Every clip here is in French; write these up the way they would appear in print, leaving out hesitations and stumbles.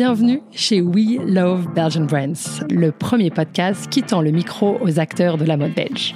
Bienvenue chez We Love Belgian Brands, le premier podcast qui tend le micro aux acteurs de la mode belge.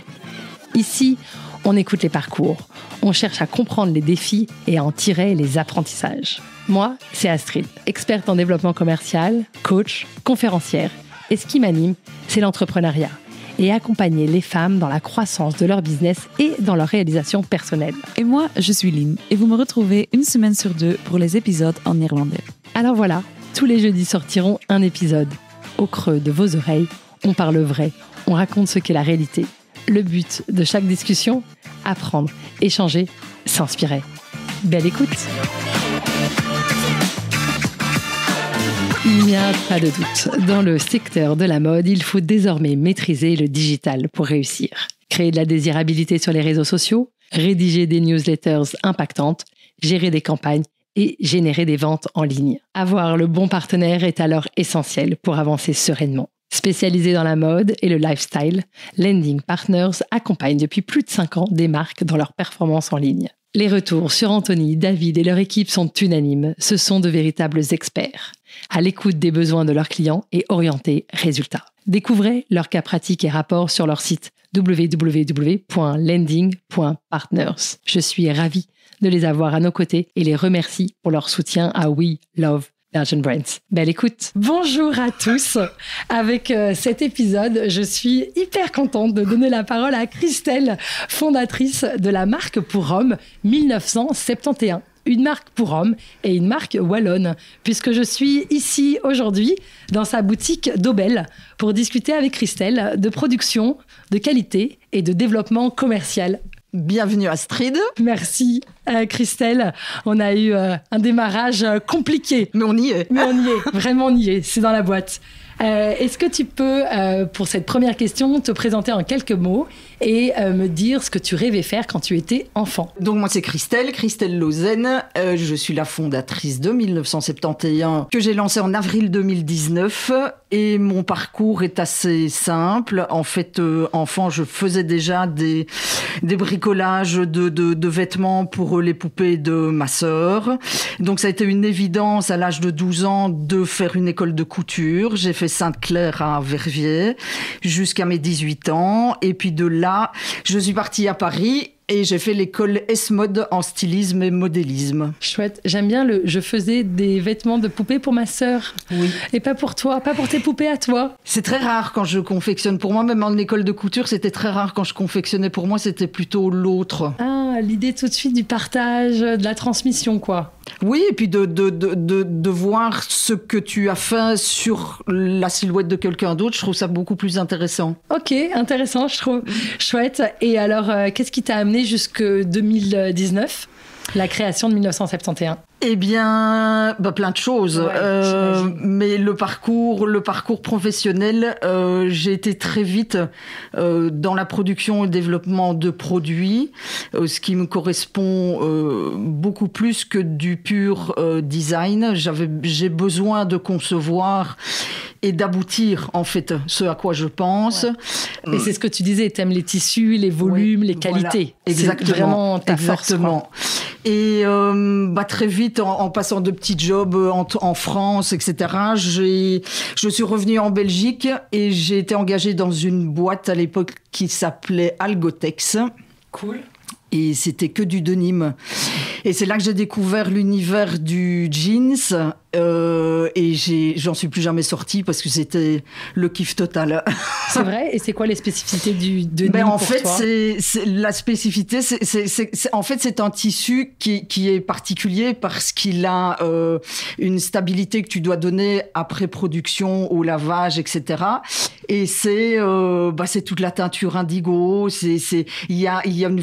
Ici, on écoute les parcours, on cherche à comprendre les défis et à en tirer les apprentissages. Moi, c'est Astrid, experte en développement commercial, coach, conférencière. Et ce qui m'anime, c'est l'entrepreneuriat et accompagner les femmes dans la croissance de leur business et dans leur réalisation personnelle. Et moi, je suis Lynn et vous me retrouvez une semaine sur 2 pour les épisodes en néerlandais. Alors voilà, tous les jeudis sortiront un épisode. Au creux de vos oreilles, on parle vrai, on raconte ce qu'est la réalité. Le but de chaque discussion, apprendre, échanger, s'inspirer. Belle écoute! Il n'y a pas de doute, dans le secteur de la mode, il faut désormais maîtriser le digital pour réussir. Créer de la désirabilité sur les réseaux sociaux, rédiger des newsletters impactantes, gérer des campagnes et générer des ventes en ligne. Avoir le bon partenaire est alors essentiel pour avancer sereinement. Spécialisé dans la mode et le lifestyle, Lending Partners accompagne depuis plus de 5 ans des marques dans leur performance en ligne. Les retours sur Anthony, David et leur équipe sont unanimes. Ce sont de véritables experts, à l'écoute des besoins de leurs clients et orientés résultats. Découvrez leurs cas pratiques et rapports sur leur site www.lending.partners. Je suis ravie de les avoir à nos côtés et les remercie pour leur soutien à We Love Belgian Brands. Belle écoute. Bonjour à tous. Avec cet épisode, je suis hyper contente de donner la parole à Christelle, fondatrice de la marque pour hommes 1971. Une marque pour hommes et une marque wallonne, puisque je suis ici aujourd'hui dans sa boutique d'Aubel pour discuter avec Christelle de production, de qualité et de développement commercial. Bienvenue Astrid. Merci Christelle. On a eu un démarrage compliqué. Mais on y est. Vraiment on y est. C'est dans la boîte. Est-ce que tu peux, pour cette première question, te présenter en quelques mots et me dire ce que tu rêvais faire quand tu étais enfant? Donc moi c'est Christelle Lauzen. Je suis la fondatrice de 1971 que j'ai lancé en avril 2019 et mon parcours est assez simple. En fait, enfant, je faisais déjà des bricolages de vêtements pour les poupées de ma sœur. Donc ça a été une évidence à l'âge de 12 ans de faire une école de couture. J'ai fait Sainte-Claire à Verviers jusqu'à mes 18 ans et puis de là, je suis partie à Paris et j'ai fait l'école S-Mode en stylisme et modélisme. Chouette. J'aime bien je faisais des vêtements de poupées pour ma sœur. Oui. Et pas pour toi, pas pour tes poupées à toi. C'est très rare quand je confectionne pour moi, même en école de couture, c'était très rare quand je confectionnais pour moi, c'était plutôt l'autre. Ah, l'idée tout de suite du partage, de la transmission, quoi. Oui, et puis de voir ce que tu as fait sur la silhouette de quelqu'un d'autre, je trouve ça beaucoup plus intéressant. Ok, intéressant, je trouve. Chouette. Et alors, qu'est-ce qui t'a amené jusque 2019, la création de 1971? Eh bien, plein de choses. Ouais, mais le parcours professionnel, j'ai été très vite dans la production et le développement de produits, ce qui me correspond beaucoup plus que du pur design. J'ai besoin de concevoir et d'aboutir, en fait, ce à quoi je pense. Ouais. Et c'est ce que tu disais, t'aimes les tissus, les volumes, les qualités. Voilà. Exactement. C'est vraiment ta force, quoi. Et très vite, en passant de petits jobs en France, etc., je suis revenue en Belgique et j'ai été engagée dans une boîte à l'époque qui s'appelait Algotex. Cool. Et c'était que du denim. Et c'est là que j'ai découvert l'univers du jeans. Et j'en suis plus jamais sortie parce que c'était le kiff total. C'est vrai. Et c'est quoi les spécificités du denim en pour fait, toi? la spécificité, en fait, c'est un tissu qui est particulier parce qu'il a une stabilité que tu dois donner après production, au lavage, etc. Et c'est toute la teinture indigo. Il y a une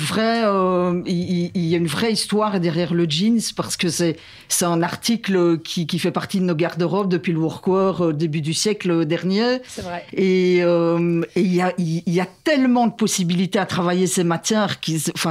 vraie histoire derrière le jeans parce que c'est un article qui fait partie de nos garde-robes depuis le workwear début du siècle dernier. C'est vrai. Et il y a tellement de possibilités à travailler ces matières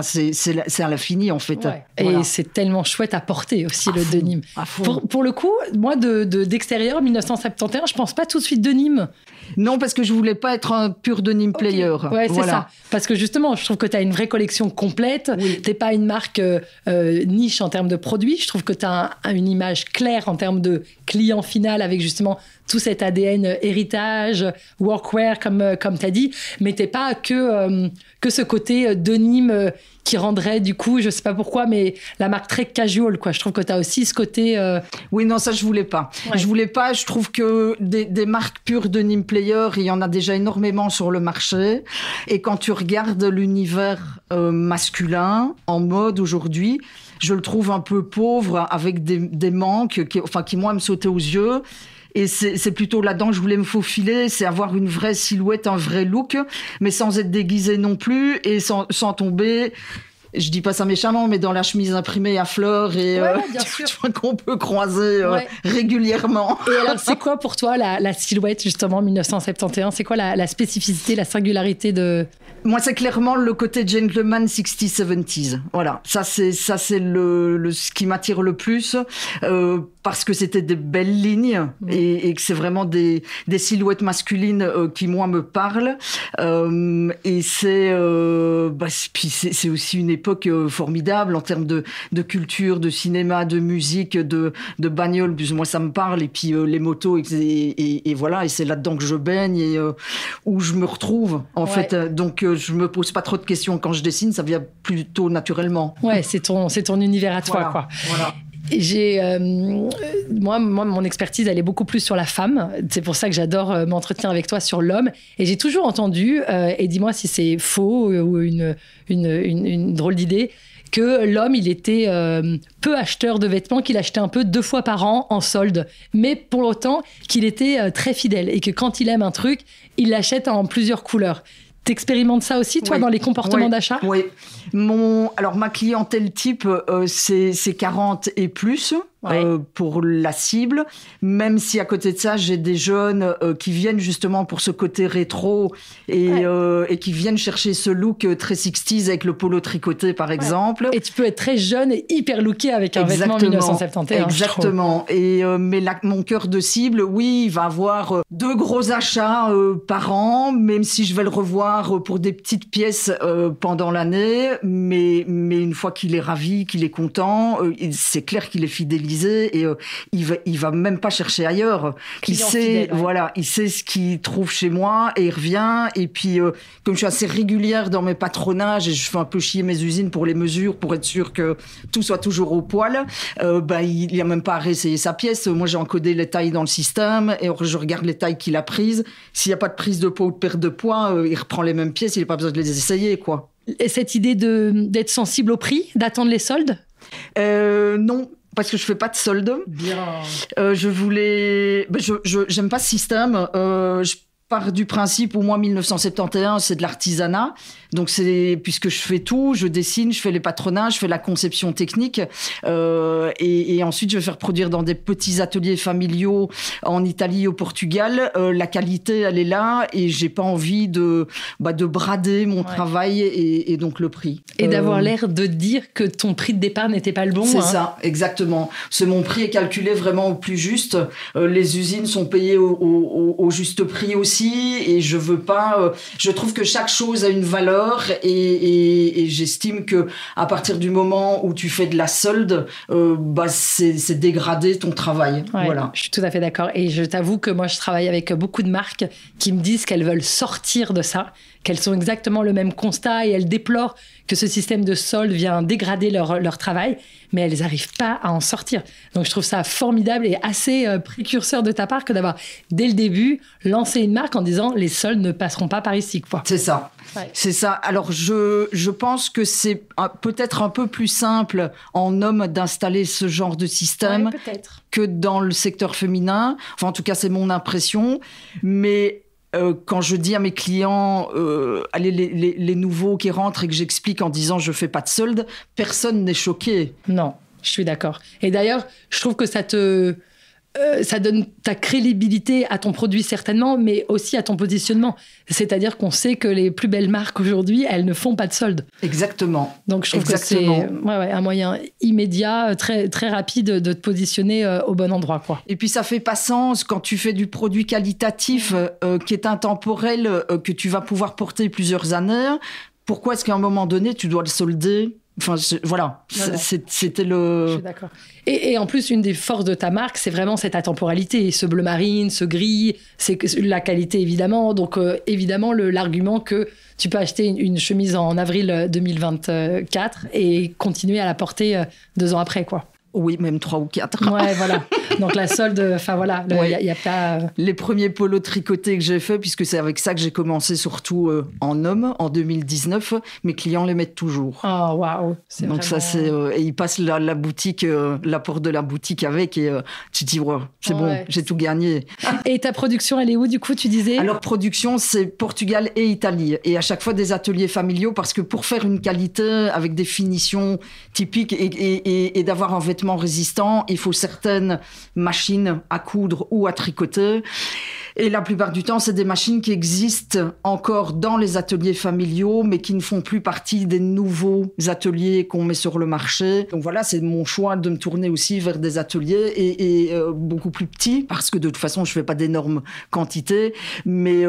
c'est à l'infini en fait. Ouais. Voilà. Et c'est tellement chouette à porter aussi le denim. À fond. Pour le coup, moi d'extérieur 1971, je pense pas tout de suite denim. Non, parce que je voulais pas être un pur denim player. Ouais, c'est ça. Parce que justement, je trouve que tu as une vraie collection complète. Oui. T'es pas une marque niche en termes de produits. Je trouve que tu as une image claire en termes de client final avec justement tout cet ADN héritage, workwear, comme tu as dit. Mais t'es pas que ce côté denim qui rendrait du coup, je sais pas pourquoi, mais la marque très casual, quoi. Je trouve que tu as aussi ce côté... Oui, non, ça, je voulais pas. Ouais. Je voulais pas. Je trouve que des marques pures denim player, il y en a déjà énormément sur le marché. Et quand tu regardes l'univers masculin en mode aujourd'hui, je le trouve un peu pauvre, avec des manques qui moi, me sautaient aux yeux. Et c'est plutôt là-dedans que je voulais me faufiler, c'est avoir une vraie silhouette, un vrai look, mais sans être déguisé non plus et sans tomber... Je dis pas ça méchamment, mais dans la chemise imprimée à fleurs et tu vois, qu'on peut croiser régulièrement. Et alors, c'est quoi pour toi la silhouette, justement, 1971 ? C'est quoi la spécificité, la singularité de... Moi, c'est clairement le côté gentleman 60s, 70s. Voilà, ça c'est ce qui m'attire le plus, parce que c'était des belles lignes et que c'est vraiment des silhouettes masculines qui, moi, me parlent. Et puis c'est aussi une époque formidable en termes de culture, de cinéma, de musique, de bagnole. Plus moi, ça me parle. Et puis les motos, et voilà. Et c'est là-dedans que je baigne et où je me retrouve, en fait. Donc, je me pose pas trop de questions quand je dessine. Ça vient plutôt naturellement. Ouais, c'est ton univers à toi, quoi. Voilà. Moi, mon expertise, elle est beaucoup plus sur la femme. C'est pour ça que j'adore m'entretenir avec toi sur l'homme. Et j'ai toujours entendu, et dis-moi si c'est faux ou une drôle d'idée, que l'homme, il était peu acheteur de vêtements, qu'il achetait un peu 2 fois par an en solde. Mais pour autant, qu'il était très fidèle et que quand il aime un truc, il l'achète en plusieurs couleurs. T'expérimentes ça aussi, toi, dans les comportements d'achat ? Oui. Alors, ma clientèle type, c'est 40 et plus. Pour la cible, même si à côté de ça j'ai des jeunes qui viennent justement pour ce côté rétro et qui viennent chercher ce look très 60s avec le polo tricoté par exemple. Et tu peux être très jeune et hyper looké avec un vêtement 1971. Exactement. Et mais mon cœur de cible, oui, il va avoir 2 gros achats par an, même si je vais le revoir pour des petites pièces pendant l'année, mais une fois qu'il est ravi, qu'il est content, c'est clair qu'il est fidélisé. Et il va même pas chercher ailleurs. Il sait ce qu'il trouve chez moi et il revient. Et puis, comme je suis assez régulière dans mes patronages et je fais un peu chier mes usines pour les mesures, pour être sûr que tout soit toujours au poil, il y a même pas à réessayer sa pièce. Moi, j'ai encodé les tailles dans le système et je regarde les tailles qu'il a prises. S'il y a pas de prise de poids ou de perte de poids, il reprend les mêmes pièces. Il n'a pas besoin de les essayer, quoi. Et cette idée d'être sensible au prix, d'attendre les soldes ? Non. Parce que je fais pas de solde. Bien. J'aime pas ce système. Je pars du principe où moi 1971 c'est de l'artisanat. Donc puisque je fais tout, je dessine, je fais les patronages, je fais la conception technique et ensuite je vais faire produire dans des petits ateliers familiaux en Italie, au Portugal. La qualité elle est là et j'ai pas envie de brader mon travail et donc le prix. Et d'avoir l'air de dire que ton prix de départ n'était pas le bon. C'est ça, exactement. Mon prix est calculé vraiment au plus juste. Les usines sont payées au juste prix aussi et je veux pas. Je trouve que chaque chose a une valeur. Et j'estime que à partir du moment où tu fais de la solde, c'est dégrader ton travail. Ouais, voilà. Je suis tout à fait d'accord. Et je t'avoue que moi, je travaille avec beaucoup de marques qui me disent qu'elles veulent sortir de ça, qu'elles sont exactement le même constat et elles déplorent que ce système de solde vient dégrader leur travail, mais elles n'arrivent pas à en sortir. Donc je trouve ça formidable et assez précurseur de ta part que d'avoir, dès le début, lancé une marque en disant « les soldes ne passeront pas par ici ». C'est ça. Ouais. C'est ça. Alors, je pense que c'est peut-être un peu plus simple en homme d'installer ce genre de système que dans le secteur féminin. Enfin, en tout cas, c'est mon impression. Mais quand je dis à mes clients, les nouveaux qui rentrent et que j'explique en disant « je fais pas de solde », personne n'est choqué. Non, je suis d'accord. Et d'ailleurs, je trouve que ça te ça donne ta crédibilité à ton produit certainement, mais aussi à ton positionnement. C'est-à-dire qu'on sait que les plus belles marques aujourd'hui, elles ne font pas de soldes. Exactement. Donc je trouve que c'est un moyen immédiat, très, très rapide de te positionner au bon endroit, quoi. Et puis ça fait pas sens quand tu fais du produit qualitatif qui est intemporel, que tu vas pouvoir porter plusieurs années. Pourquoi est-ce qu'à un moment donné, tu dois le solder ? Enfin, voilà, c'était le... Je suis d'accord. Et en plus, une des forces de ta marque, c'est vraiment cette atemporalité. Ce bleu marine, ce gris, c'est la qualité, évidemment. Donc, évidemment, l'argument que tu peux acheter une chemise en avril 2024 et continuer à la porter 2 ans après, quoi. Oui, même 3 ou 4. Ouais, voilà. Donc la solde, enfin voilà, il y a pas... Les premiers polos tricotés que j'ai faits, puisque c'est avec ça que j'ai commencé surtout en homme, en 2019, mes clients les mettent toujours. Oh, waouh. Donc vraiment... ça, c'est... et ils passent la boutique, la porte de la boutique avec, et tu te dis, ouais, c'est bon, j'ai tout gagné. Et ta production, elle est où, du coup, tu disais ? Alors, production, c'est Portugal et Italie. Et à chaque fois, des ateliers familiaux, parce que pour faire une qualité avec des finitions typiques et d'avoir un vêtement résistant, il faut certaines machines à coudre ou à tricoter. Et la plupart du temps, c'est des machines qui existent encore dans les ateliers familiaux, mais qui ne font plus partie des nouveaux ateliers qu'on met sur le marché. Donc voilà, c'est mon choix de me tourner aussi vers des ateliers et beaucoup plus petits, parce que de toute façon, je fais pas d'énormes quantités. Mais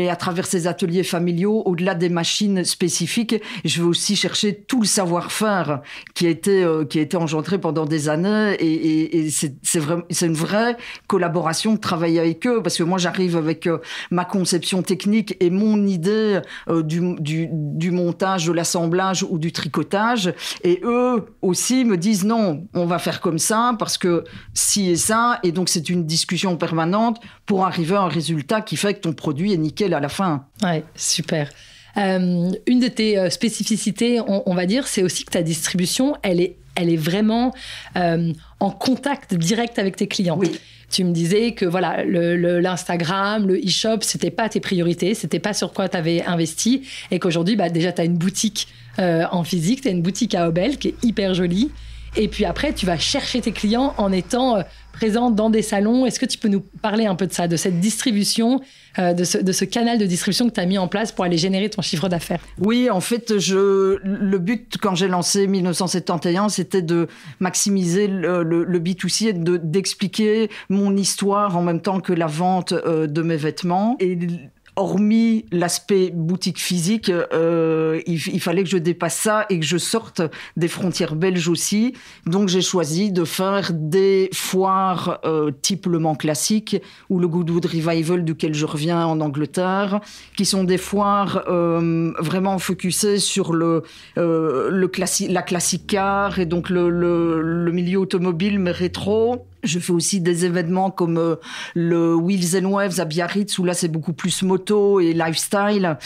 à travers ces ateliers familiaux, au-delà des machines spécifiques, je vais aussi chercher tout le savoir-faire qui a été engendré pendant des années. Et c'est une vraie collaboration de travailler avec eux, parce que moi, j'arrive avec ma conception technique et mon idée du montage, de l'assemblage ou du tricotage. Et eux aussi me disent non, on va faire comme ça parce que ci et ça. Et donc, c'est une discussion permanente pour arriver à un résultat qui fait que ton produit est nickel à la fin. Ouais, super. Une de tes spécificités, on va dire, c'est aussi que ta distribution, elle est vraiment en contact direct avec tes clients. Oui. Tu me disais que voilà, l'Instagram, le e-shop, c'était pas tes priorités, c'était pas sur quoi tu avais investi, et qu'aujourd'hui, déjà, tu as une boutique en physique, tu as une boutique à Obel qui est hyper jolie. Et puis après, tu vas chercher tes clients en étant présente dans des salons. Est-ce que tu peux nous parler un peu de ça, de cette distribution, de ce canal de distribution que tu as mis en place pour aller générer ton chiffre d'affaires ? Oui, en fait, le but, quand j'ai lancé 1971, c'était de maximiser le B2C et d'expliquer mon histoire en même temps que la vente de mes vêtements. Et hormis l'aspect boutique physique, il fallait que je dépasse ça et que je sorte des frontières belges aussi. Donc, j'ai choisi de faire des foires type Le Mans Classique ou le Goodwood Revival duquel je reviens en Angleterre, qui sont des foires vraiment focusées sur la classic car et donc le milieu automobile mais rétro. Je fais aussi des événements comme le Wheels and Waves à Biarritz, où là, c'est beaucoup plus moto et lifestyle.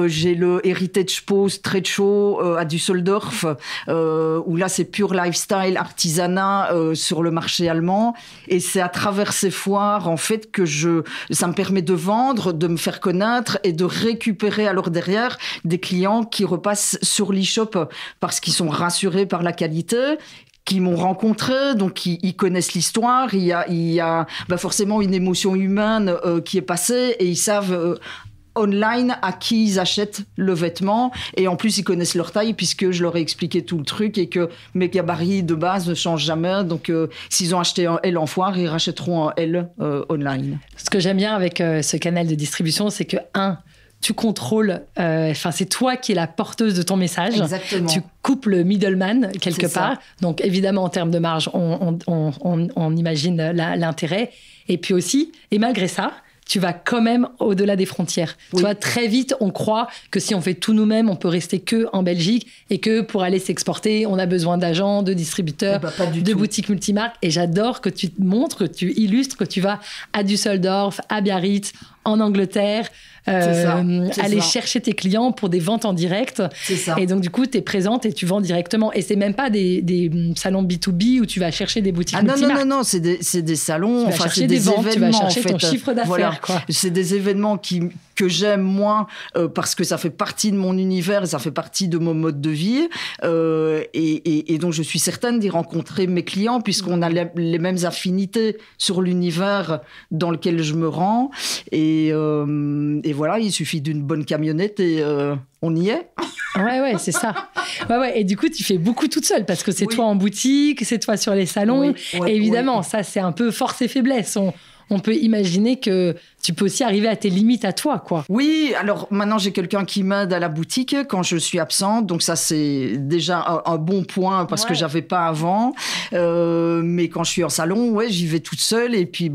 J'ai le Heritage Post Trade Show à Düsseldorf, où là, c'est pur lifestyle, artisanat sur le marché allemand. Et c'est à travers ces foires, en fait, que ça me permet de vendre, de me faire connaître et de récupérer alors derrière des clients qui repassent sur l'e-shop parce qu'ils sont rassurés par la qualité, qui m'ont rencontré, donc ils connaissent l'histoire, il y a forcément une émotion humaine qui est passée et ils savent online à qui ils achètent le vêtement et en plus ils connaissent leur taille puisque je leur ai expliqué tout le truc et que mes gabarits de base ne changent jamais, donc s'ils ont acheté un L en foire, ils rachèteront un L online. Ce que j'aime bien avec ce canal de distribution, c'est que tu contrôles, c'est toi qui es la porteuse de ton message. Exactement. Tu coupes le middleman quelque part. Donc évidemment, en termes de marge, on imagine l'intérêt. Et puis aussi, et malgré ça, tu vas quand même au-delà des frontières. Oui. Tu vois, très vite, on croit que si on fait tout nous-mêmes, on peut rester que en Belgique et que pour aller s'exporter, on a besoin d'agents, de distributeurs, de boutiques multimarques. Et j'adore que tu montres, que tu illustres, que tu vas à Düsseldorf, à Biarritz, en Angleterre, aller chercher tes clients pour des ventes en direct. C'est ça. Et donc, du coup, tu es présente et tu vends directement. Et c'est même pas des salons B2B où tu vas chercher des boutiques multimarques. Non, c'est des salons, tu vas chercher des ventes, tu vas chercher ton chiffre d'affaires. Voilà. C'est des événements que j'aime moins parce que ça fait partie de mon univers, ça fait partie de mon mode de vie. Et donc, je suis certaine d'y rencontrer mes clients puisqu'on a les mêmes affinités sur l'univers dans lequel je me rends. Et voilà, il suffit d'une bonne camionnette et on y est. Ouais, c'est ça. Ouais. Et du coup, tu fais beaucoup toute seule parce que c'est toi en boutique, c'est toi sur les salons. Et évidemment, ça, c'est un peu force et faiblesse. On peut imaginer que tu peux aussi arriver à tes limites à toi, quoi. Oui, alors maintenant, j'ai quelqu'un qui m'aide à la boutique quand je suis absente. Donc ça, c'est déjà un bon point parce que j'avais pas avant. Mais quand je suis en salon, j'y vais toute seule. Et puis,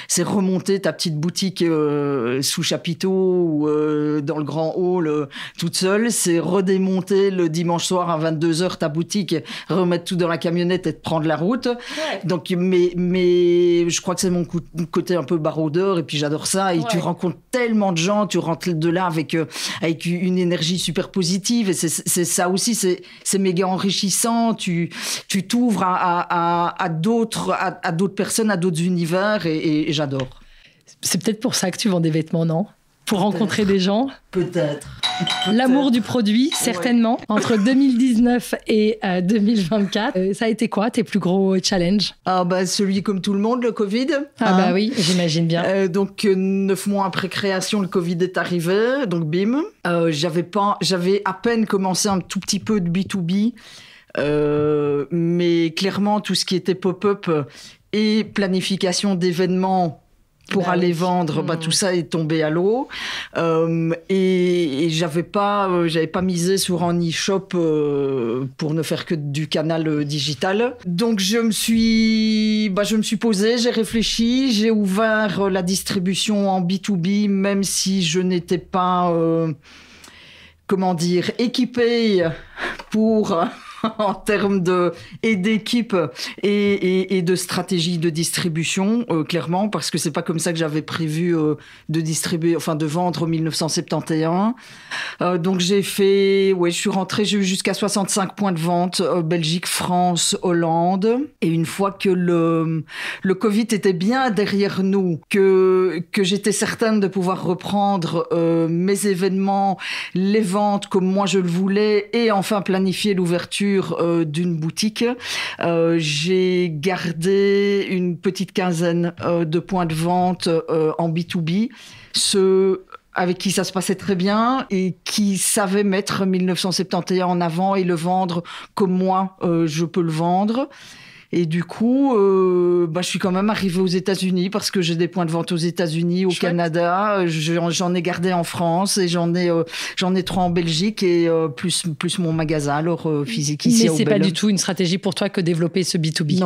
c'est remonter ta petite boutique sous chapiteau ou dans le grand hall toute seule. C'est redémonter le dimanche soir à 22h ta boutique, remettre tout dans la camionnette et te prendre la route. Ouais. Donc, mais je crois que c'est mon côté un peu baroudeur. Et puis, j'adore ça. Et tu rencontres tellement de gens, tu rentres de là avec une énergie super positive. Et c'est ça aussi, c'est méga enrichissant. Tu t'ouvres à d'autres personnes, à d'autres univers. Et j'adore. C'est peut-être pour ça que tu vends des vêtements, non ? Pour rencontrer des gens ? Peut-être. L'amour du produit, certainement. Ouais. Entre 2019 et 2024, ça a été quoi tes plus gros challenges ? Celui comme tout le monde, le Covid. Oui, j'imagine bien. Donc 9 mois après création, le Covid est arrivé, donc bim. J'avais à peine commencé un tout petit peu de B2B, mais clairement tout ce qui était pop-up et planification d'événements pour aller vendre, tout ça est tombé à l'eau. Et j'avais pas misé sur un e-shop pour ne faire que du canal digital. Donc je me suis posée, j'ai réfléchi, j'ai ouvert la distribution en B2B, même si je n'étais pas, équipée pour... en termes d'équipe et de stratégie de distribution, clairement, parce que c'est pas comme ça que j'avais prévu de vendre en 1971. Donc je suis rentrée, j'ai eu jusqu'à 65 points de vente, Belgique, France, Hollande. Et une fois que le Covid était bien derrière nous, que j'étais certaine de pouvoir reprendre mes événements, les ventes comme moi je le voulais, et enfin planifier l'ouverture d'une boutique, j'ai gardé une petite quinzaine de points de vente en B2B, ceux avec qui ça se passait très bien et qui savaient mettre 1971 en avant et le vendre comme moi je peux le vendre. Et du coup, je suis quand même arrivée aux États-Unis parce que j'ai des points de vente aux États-Unis, au Canada. J'en ai gardé en France et j'en ai 3 en Belgique et plus mon magasin alors physique ici à Aubel. Mais c'est pas du tout une stratégie pour toi que développer ce B2B.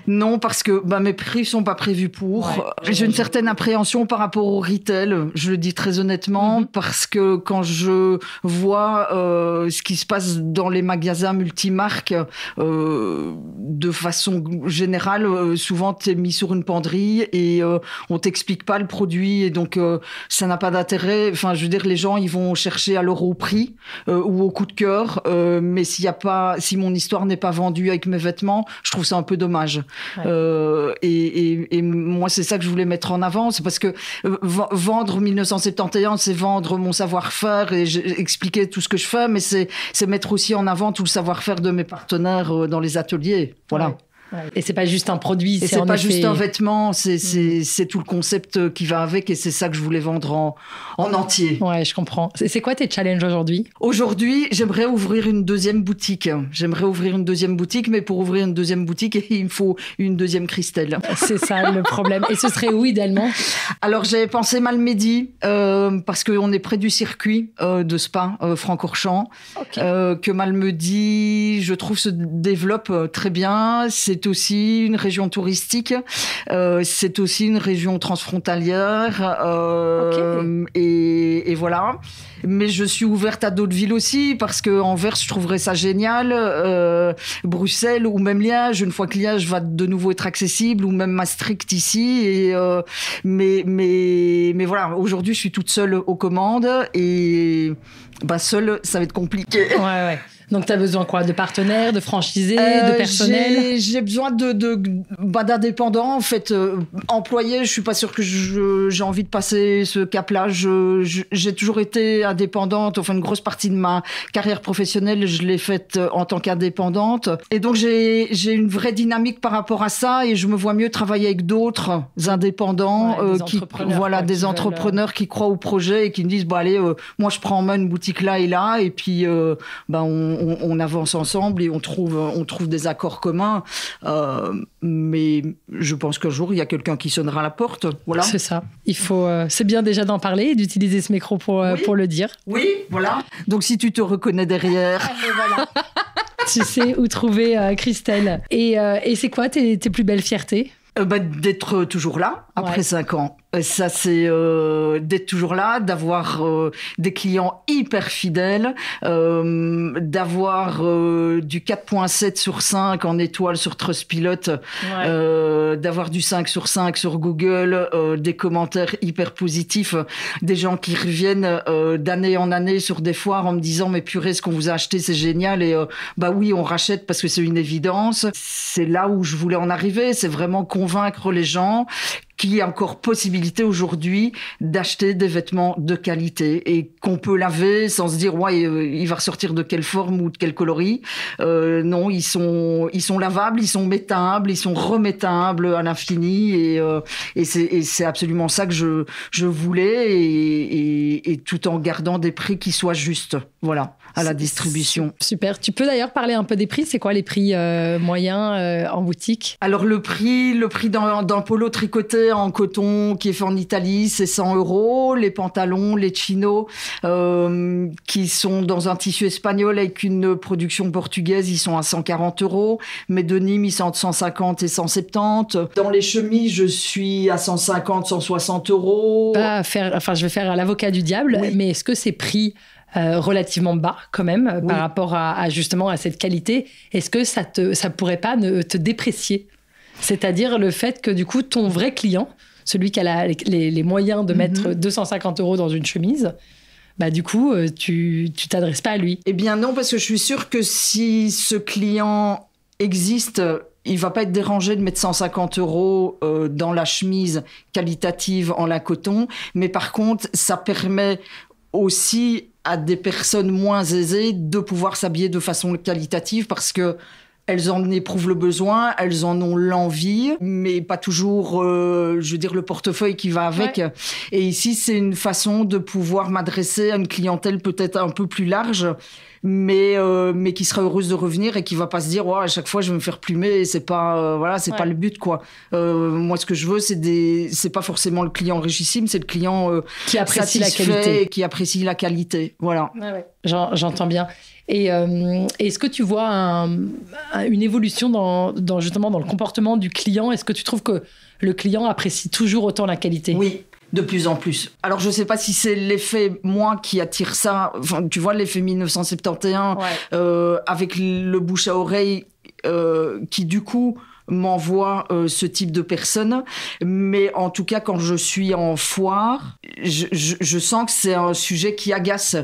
Non, parce que mes prix sont pas prévus pour. Ouais, j'ai une certaine appréhension par rapport au retail. Je le dis très honnêtement parce que quand je vois ce qui se passe dans les magasins multimarques de façon générale, souvent t'es mis sur une penderie et on t'explique pas le produit et donc ça n'a pas d'intérêt. Enfin, je veux dire, les gens ils vont chercher à l'euro prix ou au coup de cœur, mais si mon histoire n'est pas vendue avec mes vêtements, je trouve ça un peu dommage. Ouais. Et moi, c'est ça que je voulais mettre en avant, c'est parce que vendre 1971, c'est vendre mon savoir-faire et expliquer tout ce que je fais, mais c'est mettre aussi en avant tout le savoir-faire de mes partenaires dans les ateliers. Voilà. Ouais. Ouais. Et c'est pas juste un produit, c'est pas juste un vêtement, c'est tout le concept qui va avec et c'est ça que je voulais vendre en entier. Ouais, je comprends. C'est quoi tes challenges aujourd'hui ? Aujourd'hui, j'aimerais ouvrir une deuxième boutique. Mais pour ouvrir une deuxième boutique, il me faut une deuxième Christelle. C'est ça le problème. Et ce serait où idéalement ? Alors j'avais pensé Malmedy parce qu'on est près du circuit de Spa Francorchamps. Okay. Que Malmedy, je trouve, se développe très bien. C'est aussi une région touristique, c'est aussi une région transfrontalière, et voilà. Mais je suis ouverte à d'autres villes aussi, parce que Anvers, je trouverais ça génial, Bruxelles ou même Liège, une fois que Liège va de nouveau être accessible, ou même Maastricht ici. Et, mais voilà, aujourd'hui, je suis toute seule aux commandes, et seule, ça va être compliqué. Ouais. Donc, tu as besoin quoi? De partenaires, de franchisés, de personnel? J'ai besoin d'indépendants. En fait, employés, je suis pas sûre que j'ai envie de passer ce cap-là. J'ai toujours été indépendante. Enfin, une grosse partie de ma carrière professionnelle, je l'ai faite en tant qu'indépendante. Et donc, j'ai une vraie dynamique par rapport à ça. Et je me vois mieux travailler avec d'autres indépendants, des entrepreneurs qui croient au projet et qui me disent, allez, moi, je prends en main une boutique là et là. Et puis, on avance ensemble et on trouve des accords communs. Mais je pense qu'un jour, il y a quelqu'un qui sonnera à la porte. Voilà. C'est ça. C'est bien déjà d'en parler et d'utiliser ce micro pour le dire. Oui, voilà. Donc, si tu te reconnais derrière... voilà. Tu sais où trouver Christelle. Et c'est quoi tes plus belles fiertés? D'être toujours là, après 5 ans. Ça, c'est d'être toujours là, d'avoir des clients hyper fidèles, d'avoir du 4.7 sur 5 en étoile sur Trustpilot, d'avoir du 5 sur 5 sur Google, des commentaires hyper positifs, des gens qui reviennent d'année en année sur des foires en me disant « Mais purée, ce qu'on vous a acheté, c'est génial » et oui, on rachète parce que c'est une évidence. C'est là où je voulais en arriver, c'est vraiment convaincre les gens qu'il y a encore possibilité aujourd'hui d'acheter des vêtements de qualité et qu'on peut laver sans se dire il va ressortir de quelle forme ou de quel coloris. Non, ils sont lavables, ils sont mettables, ils sont remettables à l'infini et c'est absolument ça que je voulais et tout en gardant des prix qui soient justes. Voilà, à la distribution. Super. Tu peux d'ailleurs parler un peu des prix. C'est quoi les prix moyens en boutique? Alors le prix d'un polo tricoté en coton qui est fait en Italie, c'est 100 €. Les pantalons, les chinos qui sont dans un tissu espagnol avec une production portugaise, ils sont à 140 €. Mes denims, ils sont entre 150 et 170. Dans les chemises, je suis à 150, 160 €. Je vais faire l'avocat du diable, mais est-ce que c'est prix relativement bas quand même par rapport à justement à cette qualité? Est-ce que ça pourrait pas te déprécier? C'est-à-dire le fait que du coup, ton vrai client, celui qui a les moyens de mettre 250 € dans une chemise, du coup, tu t'adresses pas à lui. Eh bien non, parce que je suis sûre que si ce client existe, il va pas être dérangé de mettre 150 € dans la chemise qualitative en lin coton. Mais par contre, ça permet aussi à des personnes moins aisées de pouvoir s'habiller de façon qualitative parce que elles en éprouvent le besoin, elles en ont l'envie, mais pas toujours, le portefeuille qui va avec. Ouais. Et ici, c'est une façon de pouvoir m'adresser à une clientèle peut-être un peu plus large, mais qui sera heureuse de revenir et qui va pas se dire à chaque fois je vais me faire plumer. C'est pas pas le but quoi. Moi, ce que je veux, c'est pas forcément le client richissime, c'est le client qui apprécie la qualité, et qui apprécie la qualité. Voilà. Ouais. J'entends bien. Et est-ce que tu vois une évolution dans justement dans le comportement du client? Est-ce que tu trouves que le client apprécie toujours autant la qualité? Oui, de plus en plus. Alors, je ne sais pas si c'est l'effet, moi, qui attire ça. Enfin, tu vois, l'effet 1971, avec le bouche à oreille, qui, du coup, m'envoie ce type de personnes. Mais en tout cas, quand je suis en foire, je sens que c'est un sujet qui agace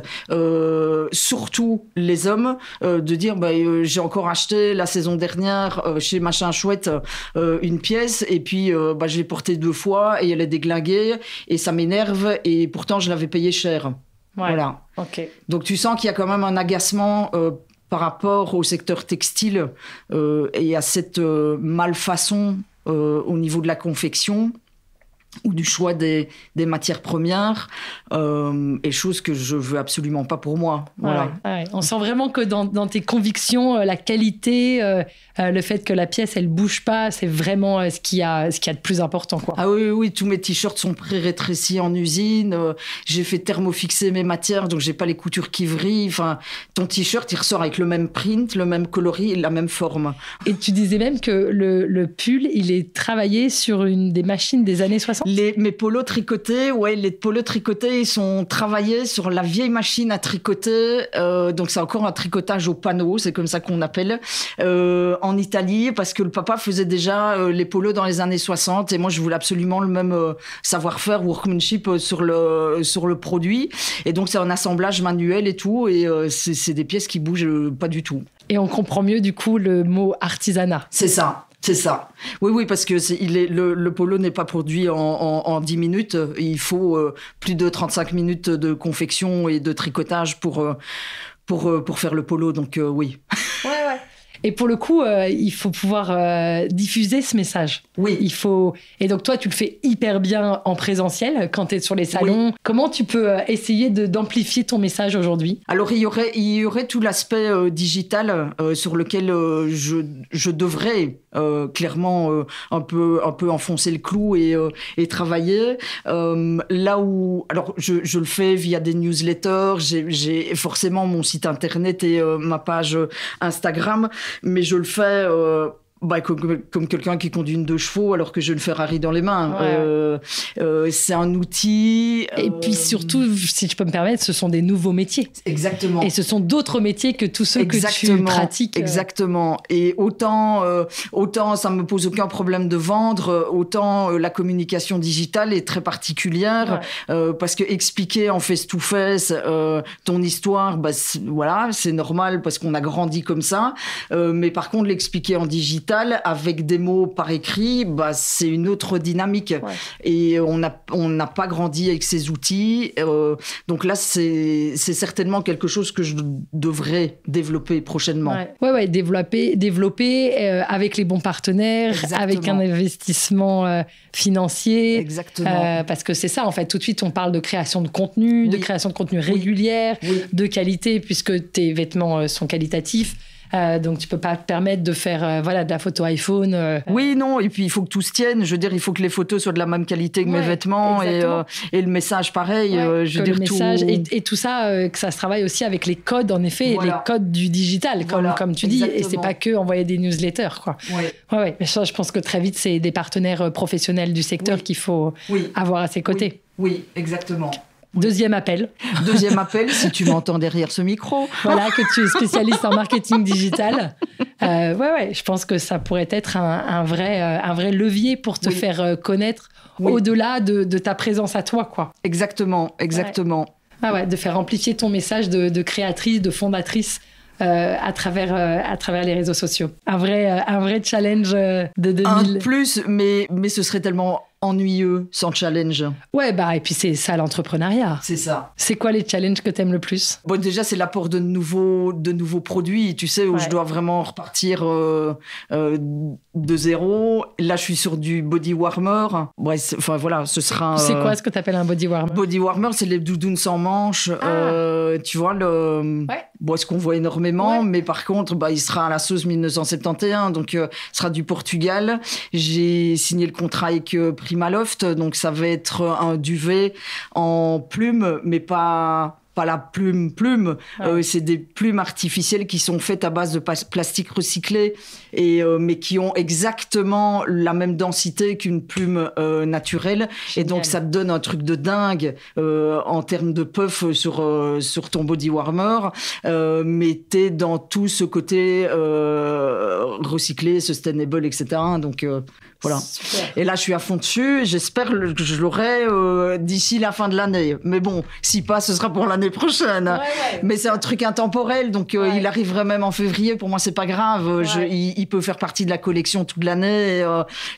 surtout les hommes, de dire j'ai encore acheté la saison dernière chez Machin Chouette une pièce et puis je l'ai portée 2 fois et elle est déglinguée et ça m'énerve et pourtant je l'avais payée cher. Voilà. Okay. Donc tu sens qu'il y a quand même un agacement par rapport au secteur textile et à cette malfaçon au niveau de la confection ou du choix des matières premières, et chose que je veux absolument pas pour moi. Voilà. Ouais. On sent vraiment que dans tes convictions, la qualité, le fait que la pièce elle bouge pas, c'est vraiment ce qu'il y a de plus important, quoi. Ah oui, tous mes t-shirts sont pré-rétrécis en usine. J'ai fait thermofixer mes matières, donc j'ai pas les coutures qui vrillent. Enfin, ton t-shirt il ressort avec le même print, le même coloris et la même forme. Et tu disais même que le pull il est travaillé sur une des machines des années 60. intéressante. Mes polos tricotés, les polos tricotés, ils sont travaillés sur la vieille machine à tricoter. Donc c'est encore un tricotage au panneau, c'est comme ça qu'on appelle, en Italie, parce que le papa faisait déjà les polos dans les années 60 et moi je voulais absolument le même savoir-faire, workmanship sur le produit. Et donc c'est un assemblage manuel et tout, et c'est des pièces qui bougent pas du tout. Et on comprend mieux du coup le mot artisanat. C'est ça. Oui, parce que le polo n'est pas produit en 10 minutes. Il faut plus de 35 minutes de confection et de tricotage pour faire le polo. Donc oui. Ouais. Et pour le coup, il faut pouvoir diffuser ce message. Oui. Et donc toi, tu le fais hyper bien en présentiel quand tu es sur les salons. Oui. Comment tu peux essayer d'amplifier ton message aujourd'hui ? Alors, il y aurait tout l'aspect digital sur lequel je devrais clairement un peu enfoncer le clou et travailler. Là où... Alors, je le fais via des newsletters. J'ai forcément mon site internet et ma page Instagram. Mais je le fais comme quelqu'un qui conduit une 2 chevaux alors que j'ai une Ferrari dans les mains. Ouais. C'est un outil. Et puis surtout, si je peux me permettre, ce sont des nouveaux métiers. Exactement. Et ce sont d'autres métiers que tous ceux que tu pratiques. Exactement. Et autant ça me pose aucun problème de vendre, autant la communication digitale est très particulière, parce que expliquer en face-to-face ton histoire, c'est normal parce qu'on a grandi comme ça. Mais par contre, l'expliquer en digital, avec des mots par écrit, c'est une autre dynamique. Ouais. Et on n'a pas grandi avec ces outils. Donc là, c'est certainement quelque chose que je devrais développer prochainement. Ouais, développer avec les bons partenaires, exactement. Avec un investissement financier. Exactement. Parce que c'est ça, en fait. Tout de suite, on parle de création de contenu, de création de contenu régulière, de qualité, puisque tes vêtements sont qualitatifs. Donc, tu peux pas te permettre de faire de la photo iPhone. Oui, non. Et puis, il faut que tout se tienne. Je veux dire, il faut que les photos soient de la même qualité que mes vêtements et le message pareil. Je veux dire, le message tout... et tout ça, que ça se travaille aussi avec les codes, en effet, les codes du digital, comme tu dis. Et c'est pas que envoyer des newsletters, quoi. Ouais. Mais ça, je pense que très vite, c'est des partenaires professionnels du secteur qu'il faut avoir à ses côtés. Oui, exactement. Deuxième appel, si tu m'entends derrière ce micro. Voilà, que tu es spécialiste en marketing digital. Je pense que ça pourrait être un vrai levier pour te faire connaître au-delà de ta présence à toi, quoi. Exactement. De faire amplifier ton message de créatrice, de fondatrice à travers les réseaux sociaux. Un vrai challenge de 2000. Un plus, mais ce serait tellement ennuyeux sans challenge. Et puis c'est ça l'entrepreneuriat. C'est ça. C'est quoi les challenges que t'aimes le plus ? Bon, déjà, c'est l'apport de nouveaux produits, tu sais, où je dois vraiment repartir de zéro. Là, je suis sur du body warmer. Ce sera... C'est quoi ce que t'appelles un body warmer ? Body warmer, c'est les doudounes sans manches. Tu vois, ce qu'on voit énormément, mais par contre, il sera à la sauce 1971, donc ce sera du Portugal. J'ai signé le contrat avec Primaloft, donc ça va être un duvet en plume, mais pas la plume. C'est des plumes artificielles qui sont faites à base de plastique recyclé, mais qui ont exactement la même densité qu'une plume naturelle. Génial. Et donc, ça te donne un truc de dingue en termes de puff sur ton body warmer. Mais t'es dans tout ce côté recyclé, sustainable, etc. Donc, voilà. Super. Et là, je suis à fond dessus. J'espère que je l'aurai d'ici la fin de l'année. Mais bon, si pas, ce sera pour l'année prochaine. Mais c'est un truc intemporel, donc il arriverait même en février. Pour moi, c'est pas grave. Il peut faire partie de la collection toute l'année.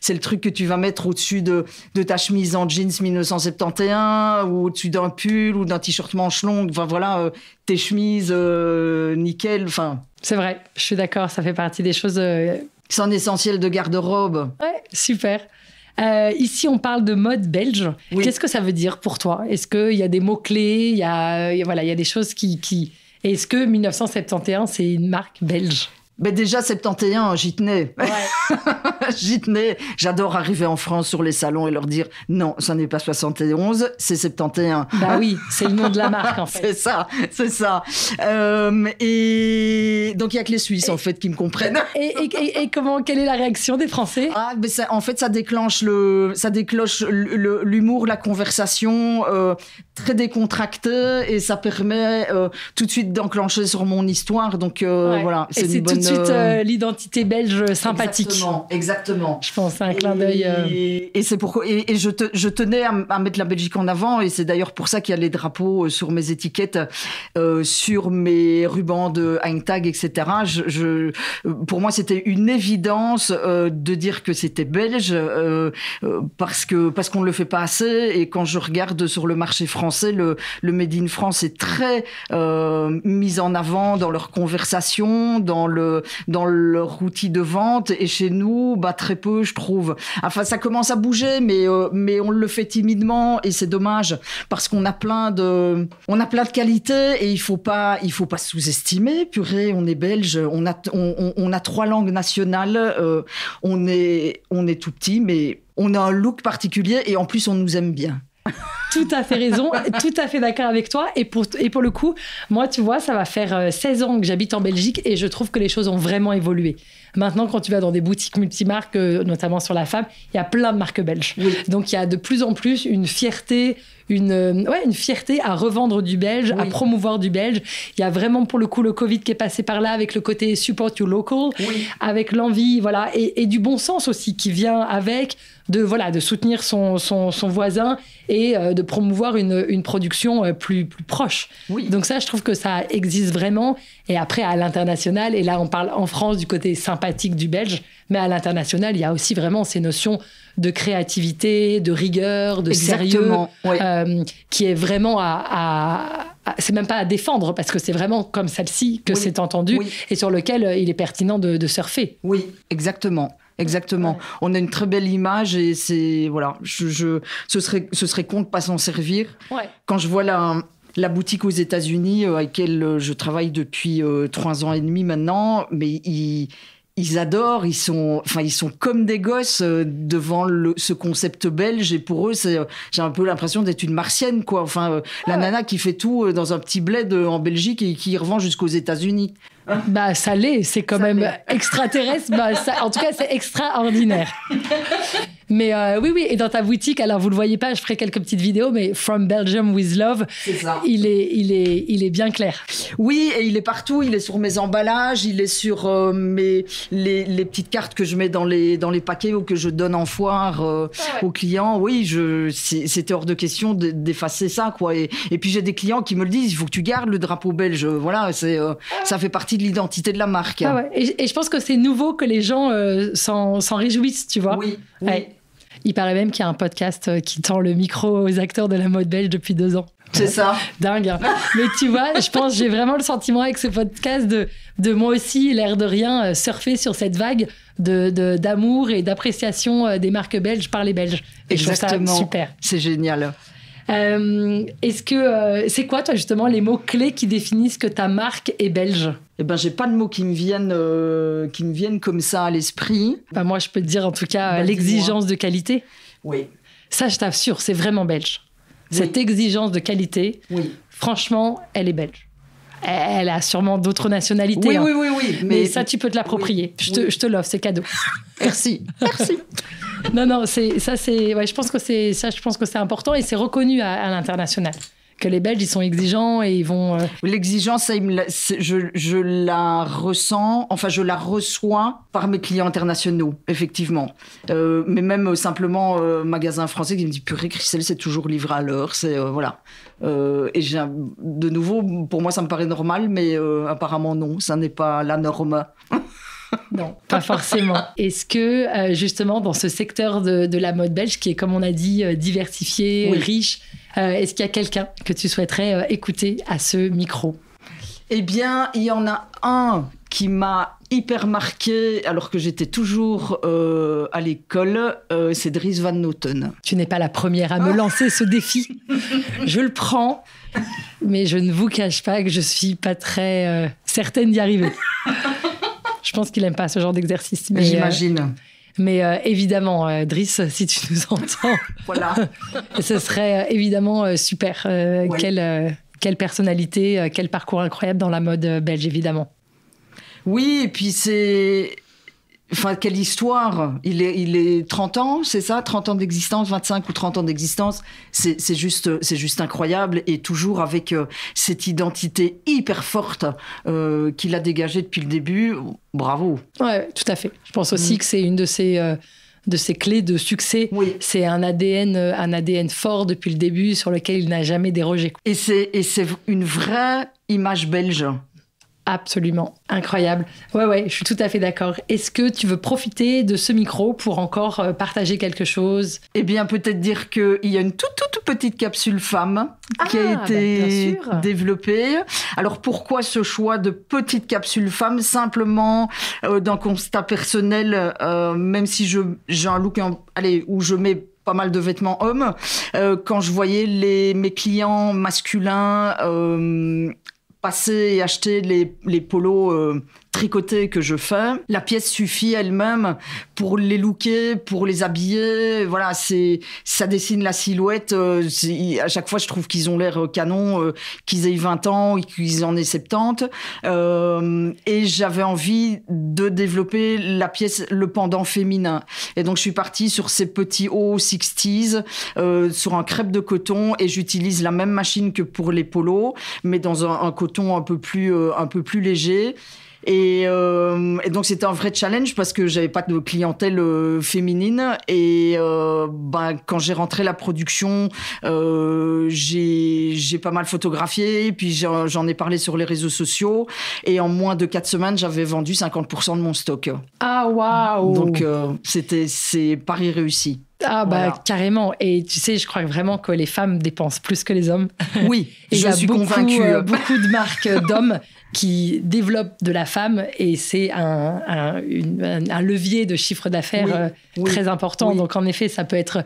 C'est le truc que tu vas mettre au-dessus de ta chemise en jeans 1971 ou au-dessus d'un pull ou d'un t-shirt manche longue. Enfin voilà, tes chemises nickel. Enfin. C'est vrai. Je suis d'accord. Ça fait partie des choses. C'est un essentiel de garde-robe. Ouais, super. Ici, on parle de mode belge. Oui. Qu'est-ce que ça veut dire pour toi ? Est-ce qu'il y a des mots-clés ? Il y a des choses qui... Est-ce que 1971, c'est une marque belge ? Déjà, 71, j'y tenais. Ouais. J'y tenais. J'adore arriver en France sur les salons et leur dire non, ça n'est pas 71, c'est 71. Bah oui, c'est le nom de la marque en fait. C'est ça. Et donc, il n'y a que les Suisses en fait qui me comprennent. Et quelle est la réaction des Français? En fait, ça déclenche l'humour, la conversation très décontractée et ça permet tout de suite d'enclencher sur mon histoire. Donc voilà, c'est une bonne... tout de suite l'identité belge sympathique. Exactement. Je pense un clin d'œil. Et c'est pourquoi je tenais à mettre la Belgique en avant et c'est d'ailleurs pour ça qu'il y a les drapeaux sur mes étiquettes, sur mes rubans de hang-tag, etc. Pour moi, c'était une évidence de dire que c'était belge parce qu'on ne le fait pas assez. Et quand je regarde sur le marché français, le Made in France est très mis en avant dans leur conversation, dans leur outil de vente. Et chez nous, très peu, je trouve. Enfin, ça commence à bouger, mais on le fait timidement et c'est dommage parce qu'on a plein de qualités et il faut pas sous-estimer. Purée, on est belge, on a 3 langues nationales, on est tout petit, mais on a un look particulier et en plus on nous aime bien. Tout à fait raison, tout à fait d'accord avec toi. Et pour le coup, moi, tu vois, ça va faire 16 ans que j'habite en Belgique et je trouve que les choses ont vraiment évolué. Maintenant, quand tu vas dans des boutiques multimarques, notamment sur la femme, il y a plein de marques belges. Oui. Donc, il y a de plus en plus une fierté à revendre du belge, à promouvoir du belge. Il y a vraiment, pour le coup, le Covid qui est passé par là avec le côté support your local, avec l'envie, voilà, et du bon sens aussi qui vient avec de soutenir son voisin et de promouvoir une production plus proche. Oui. Donc ça, je trouve que ça existe vraiment. Et après, à l'international, et là, on parle en France du côté sympathique du belge, mais à l'international, il y a aussi vraiment ces notions de créativité, de rigueur, de sérieux, qui est vraiment c'est même pas à défendre, parce que c'est vraiment comme celle-ci que c'est entendu et sur lequel il est pertinent de surfer. Oui, exactement. Exactement. Ouais. On a une très belle image et c'est ce serait con de pas s'en servir. Ouais. Quand je vois la boutique aux États-Unis avec laquelle je travaille depuis 3 ans et demi maintenant, mais ils adorent, ils sont comme des gosses devant ce concept belge et pour eux j'ai un peu l'impression d'être une martienne quoi. Enfin la nana qui fait tout dans un petit bled en Belgique et qui revend jusqu'aux États-Unis. Ça l'est, c'est quand même extraterrestre. En tout cas, c'est extraordinaire. Mais oui, et dans ta boutique, alors vous le voyez pas, je ferai quelques petites vidéos, mais From Belgium with Love, c'est ça. Il est bien clair. Oui, et il est partout, il est sur mes emballages, il est sur les petites cartes que je mets dans les paquets ou que je donne en foire aux clients. Oui, c'était hors de question d'effacer ça, quoi. Et puis j'ai des clients qui me le disent, il faut que tu gardes le drapeau belge. Voilà, ça fait partie de l'identité de la marque. Ah ouais. Et je pense que c'est nouveau que les gens s'en réjouissent, tu vois. Oui. Ouais. Il paraît même qu'il y a un podcast qui tend le micro aux acteurs de la mode belge depuis 2 ans. C'est ça. Dingue. Mais tu vois, je pense, j'ai vraiment le sentiment avec ce podcast de moi aussi, l'air de rien, surfer sur cette vague d'amour et d'appréciation des marques belges par les Belges. Et exactement. Je trouve ça super. C'est génial. Est-ce que c'est quoi toi justement les mots clés qui définissent que ta marque est belge? J'ai pas de mots qui me viennent comme ça à l'esprit. Moi je peux te dire en tout cas l'exigence de qualité. Oui. Ça je t'assure, c'est vraiment belge. Oui. Cette exigence de qualité, franchement, elle est belge. Elle a sûrement d'autres nationalités. Oui. Mais ça, tu peux te l'approprier. Je te l'offre, c'est cadeau. Merci. Non, je pense que c'est important et c'est reconnu à l'international. Que les Belges, ils sont exigeants et ils vont... L'exigence, je la ressens, enfin, je la reçois par mes clients internationaux, effectivement. Mais même simplement, magasin français qui me dit « Purée, Christelle, c'est toujours livré à l'heure. » Voilà. Et de nouveau, pour moi, ça me paraît normal, mais apparemment, non, ça n'est pas la norme. Non, pas forcément. Est-ce que, justement, dans ce secteur de la mode belge, qui est, comme on a dit, diversifié, riche, est-ce qu'il y a quelqu'un que tu souhaiterais écouter à ce micro? Eh bien, il y en a un qui m'a hyper marqué, alors que j'étais toujours à l'école, c'est Dries Van Noten. Tu n'es pas la première à me lancer ce défi. Je le prends, mais je ne vous cache pas que je ne suis pas très certaine d'y arriver. Je pense qu'il n'aime pas ce genre d'exercice. Mais j'imagine. Mais évidemment, Driss, si tu nous entends, voilà. Ce serait évidemment super. Quelle personnalité, quel parcours incroyable dans la mode belge, évidemment. Oui, et puis Enfin, quelle histoire. Il est 30 ans, c'est ça? 30 ans d'existence, 25 ou 30 ans d'existence. C'est juste incroyable. Et toujours avec cette identité hyper forte qu'il a dégagée depuis le début. Bravo. Ouais, tout à fait. Je pense aussi que c'est une de ses clés de succès. Oui. C'est un ADN fort depuis le début sur lequel il n'a jamais dérogé. Et c'est une vraie image belge. Absolument, incroyable. Ouais, je suis tout à fait d'accord. Est-ce que tu veux profiter de ce micro pour encore partager quelque chose? Eh bien, peut-être dire qu'il y a une toute petite capsule femme qui a été développée. Alors, pourquoi ce choix de petite capsule femme? Simplement, d'un constat personnel, même si j'ai un look où je mets pas mal de vêtements hommes, quand je voyais mes clients masculins passer et acheter les polos tricotés que je fais, la pièce suffit elle-même pour les looker, pour les habiller. Voilà, ça dessine la silhouette. À chaque fois, je trouve qu'ils ont l'air canon, qu'ils aient 20 ans, qu'ils en aient 70. Et j'avais envie de développer la pièce, le pendant féminin. Et donc, je suis partie sur ces petits hauts 60s, sur un crêpe de coton, et j'utilise la même machine que pour les polos, mais dans un coton un peu plus léger. Et donc c'était un vrai challenge parce que j'avais pas de clientèle féminine et quand j'ai rentré la production, j'ai pas mal photographié, puis j'en ai parlé sur les réseaux sociaux et en moins de 4 semaines j'avais vendu 50% de mon stock. Ah waouh. Donc c'est pari réussi. Ah bah voilà. Carrément. Et tu sais, je crois vraiment que les femmes dépensent plus que les hommes. Oui, et je suis convaincue. Beaucoup de marques d'hommes qui développent de la femme et c'est un levier de chiffre d'affaires très important. Oui. Donc en effet, ça peut être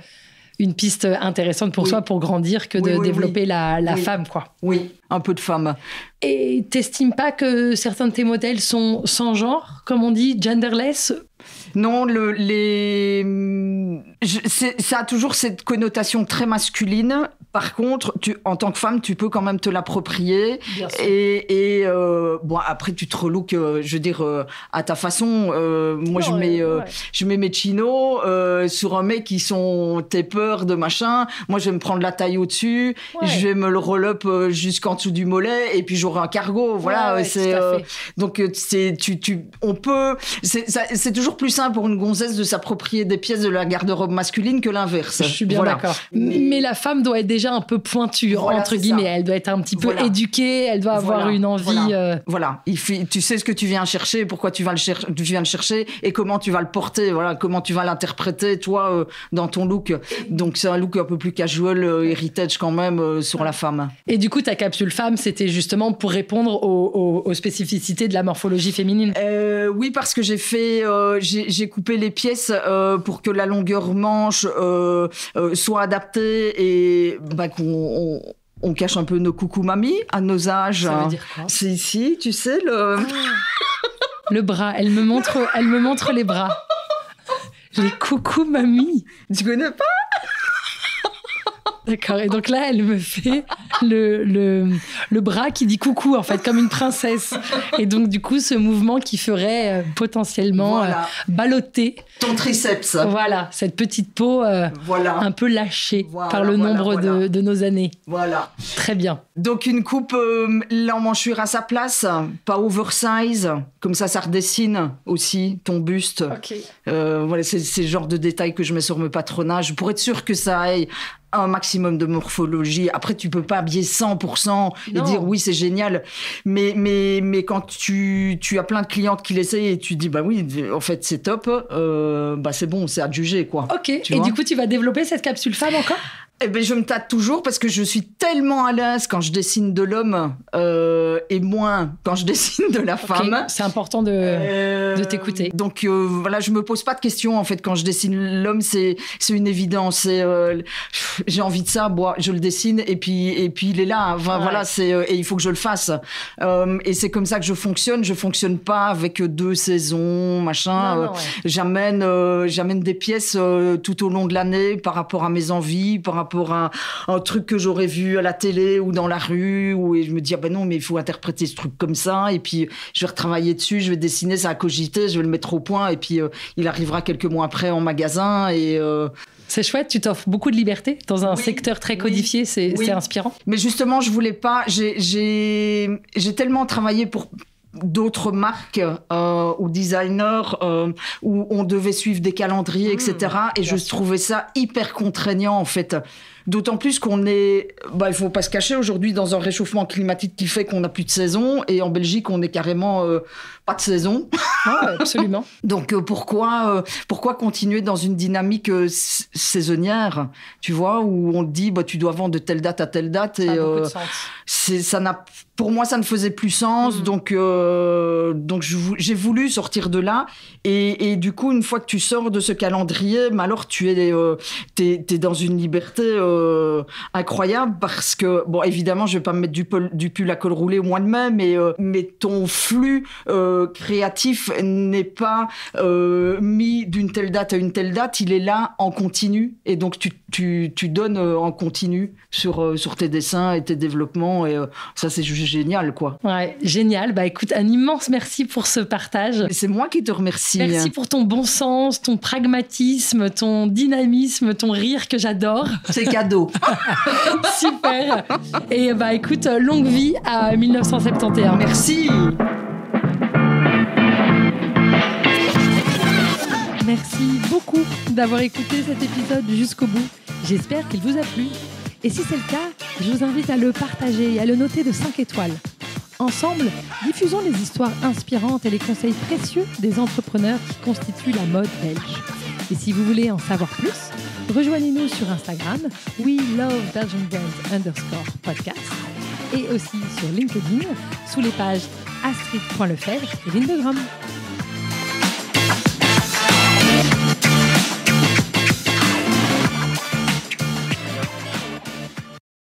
une piste intéressante pour soi pour grandir que de développer la femme, quoi. Oui, un peu de femme. Et t'estimes pas que certains de tes modèles sont sans genre, comme on dit, genderless? Non, ça a toujours cette connotation très masculine. Par contre, en tant que femme, tu peux quand même te l'approprier. Et après, tu te relooks, je veux dire, à ta façon. Moi, je mets mes chinos sur un mec qui sont taper de machin. Moi, je vais me prendre la taille au-dessus. Ouais. Je vais me le roll-up jusqu'en dessous du mollet. Et puis, j'aurai un cargo. Voilà. Donc, on peut... C'est toujours plus simple pour une gonzesse de s'approprier des pièces de la garde-robe masculine que l'inverse. Je suis bien d'accord. Mais la femme doit être déjà un peu pointue, entre guillemets. Elle doit être un petit peu éduquée, elle doit avoir une envie... Voilà. Tu sais ce que tu viens chercher, pourquoi tu viens le chercher et comment tu vas le porter, voilà, comment tu vas l'interpréter, toi, dans ton look. Donc, c'est un look un peu plus casual, heritage quand même, sur la femme. Et du coup, ta capsule femme, c'était justement pour répondre aux spécificités de la morphologie féminine? Oui, parce que j'ai coupé les pièces pour que la longueur manche soit adaptée et qu'on cache un peu nos coucou mamies à nos âges. Ça veut dire quoi? C'est ici, tu sais, le bras. Elle me montre les bras. Les coucou mamies. Tu connais pas? D'accord. Et donc là, elle me fait le bras qui dit coucou, en fait, comme une princesse. Et donc, du coup, ce mouvement qui ferait potentiellement balloter ton triceps. Voilà, cette petite peau un peu lâchée par le nombre de nos années. Voilà. Très bien. Donc, une coupe l'emmanchure à sa place, pas oversize. Comme ça redessine aussi ton buste. Okay. Voilà, c'est le genre de détails que je mets sur mes patronages pour être sûr que ça aille un maximum de morphologie. Après, tu peux pas habiller 100% et dire oui, c'est génial. Mais quand tu as plein de clientes qui l'essayent et tu dis bah oui, en fait, c'est top, c'est bon, c'est à juger, quoi. Ok. Et du coup, tu vas développer cette capsule femme encore? Eh ben, je me tâte toujours parce que je suis tellement à l'aise quand je dessine de l'homme et moins quand je dessine de la femme. C'est important de t'écouter. Donc voilà, je me pose pas de questions en fait quand je dessine l'homme, c'est une évidence. J'ai envie de ça, je le dessine et puis il est là. Enfin, voilà, et il faut que je le fasse. Et c'est comme ça que je fonctionne. Je fonctionne pas avec 2 saisons, machin. J'amène des pièces tout au long de l'année par rapport à mes envies, par rapport à un truc que j'aurais vu à la télé ou dans la rue, et je me dis non, mais il faut interpréter ce truc comme ça, et puis je vais retravailler dessus, je vais dessiner, ça a cogité, je vais le mettre au point, et puis il arrivera quelques mois après en magasin. C'est chouette, tu t'offres beaucoup de liberté dans un secteur très codifié, c'est inspirant. Mais justement, je voulais pas, j'ai tellement travaillé pour d'autres marques ou designers où on devait suivre des calendriers, etc. Et je trouvais ça hyper contraignant, en fait. D'autant plus qu'on est, il faut pas se cacher, aujourd'hui dans un réchauffement climatique qui fait qu'on n'a plus de saison, et en Belgique on est carrément pas de saison. Ah, absolument. Donc pourquoi continuer dans une dynamique saisonnière, tu vois, où on te dit tu dois vendre de telle date à telle date, ça a beaucoup de sens. Pour moi, ça ne faisait plus sens, donc j'ai voulu sortir de là, et du coup, une fois que tu sors de ce calendrier, alors tu es dans une liberté incroyable, parce que, évidemment, je vais pas me mettre du pull à col roulé au mois de mai, mais ton flux créatif n'est pas mis d'une telle date à une telle date, il est là en continu, et donc tu donnes en continu sur tes dessins et tes développements, et ça, c'est juste génial, quoi. Ouais, génial. Écoute, un immense merci pour ce partage. C'est moi qui te remercie. Merci pour ton bon sens, ton pragmatisme, ton dynamisme, ton rire que j'adore. C'est cadeau. Super. Et écoute, longue vie à 1971. Merci. Merci beaucoup d'avoir écouté cet épisode jusqu'au bout. J'espère qu'il vous a plu. Et si c'est le cas, je vous invite à le partager et à le noter de 5 étoiles. Ensemble, diffusons les histoires inspirantes et les conseils précieux des entrepreneurs qui constituent la mode belge. Et si vous voulez en savoir plus, rejoignez-nous sur Instagram, WeLoveBelgianBrands_podcast, et aussi sur LinkedIn, sous les pages Astrid.Lefebvre et Lindegram.